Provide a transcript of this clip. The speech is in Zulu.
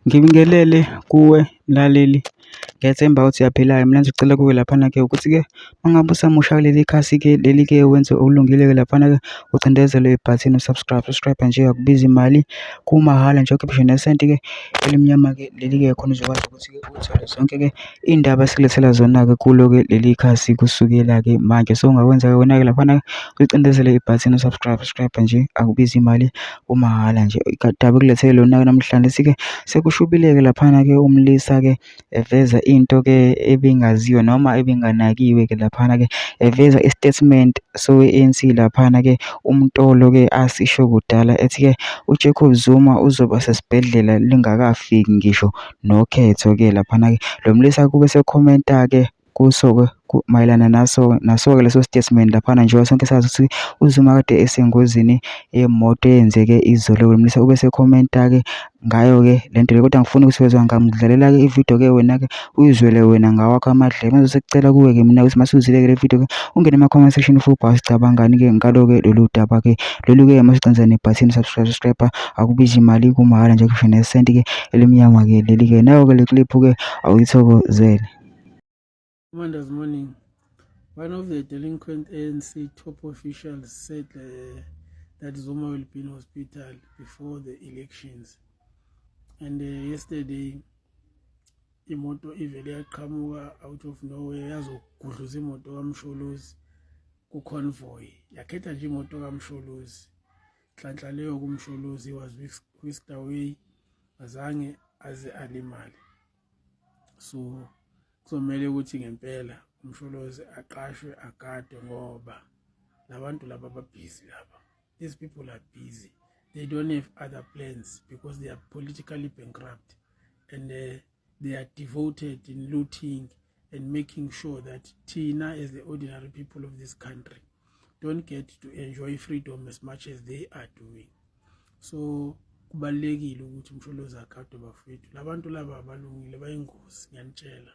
Ngibingelele kuwe mlaleli, ngiyethemba ukuthi uyaphilayo. Mina ngicela kuwe laphana-ke ukuthi-ke uma ngabe usamusha kuleli khasi-ke leli-ke wenze okulungile-ke laphana-ke ucindezele ibhathini subscribe nje, akubizi imali, kumahhala nje, ukhiphe nesenti-ke elimnyama-ke leli-ke khona uzokwazi ukuthi-ke uthole zonke-ke iy'ndaba esikulethela zona-ke kulo-ke leli khasi kusukela-ke manje. So ungakwenza-ke wena-ke laphana-ke ulicindezele ibhathini subscribe nje, akubizi imali, kumahhala nje. Igaba ekulethele lona-ke namhlanje sithi-ke Kushubile-ke laphana-ke umlisa-ke eveza into-ke ebingaziwa noma ebinganakiwe-ke laphana-ke eveza i-statement sowe-ANC laphana-ke umtolo-ke asisho kudala ethi-ke uJacob Zuma uzoba sesibhedlela lingakafiki ngisho nokhetho-ke laphana-ke lo mlisa kube sekhomenta-ke kuso-ke mayelana naso-ke leso statement laphana njengoba sonke sazi ukuthi uZuma kade esengozini yemoto eyenzeke izolo. Lo mlisa ube sekhomenta-ke ngayo-ke lento le, kodwa angifuni ukuthi wezwa ngamdlalela-ke ividiyo-ke wena-ke uyizwele wena ngawakho amadlebe. Manje sekucela kuwe-ke mina ukuthi masuzile-ke le video-ke ungene ema-comment section futhi ubhale ngalo-ke lolu daba-ke lolu-ke masicindezela nebhathini subscribe akubizi imali, kumahhala nje, kusho nesenti-ke elimnyama-ke leli-ke nayo-ke le clip-ke awuyithokozele. Commander's morning. One of the delinquent ANC top officials said that Zuma will be in hospital before the elections. And yesterday, imoto ivele yaqhamuka out of nowhere yazogudluza imoto kaMsholozi ku-convoy. Yakhetha nje imoto kaMsholozi. Hlanhla leyo kuMsholozi was whisked away, azange aze alimale. So kuzomele ukuthi ngempela uMsholozi aqashwe agadwe ngoba labantu laba babhizi laba. These people are busy. They don't have other plans because they are politically bankrupt, and they are devoted in looting and making sure that Tina, as the ordinary people of this country, don't get to enjoy freedom as much as they are doing. So kubalekile ukuthi uMsholozi agadwe bafethu. Labantu laba abalungile, bayingozi, ngiyanitshela.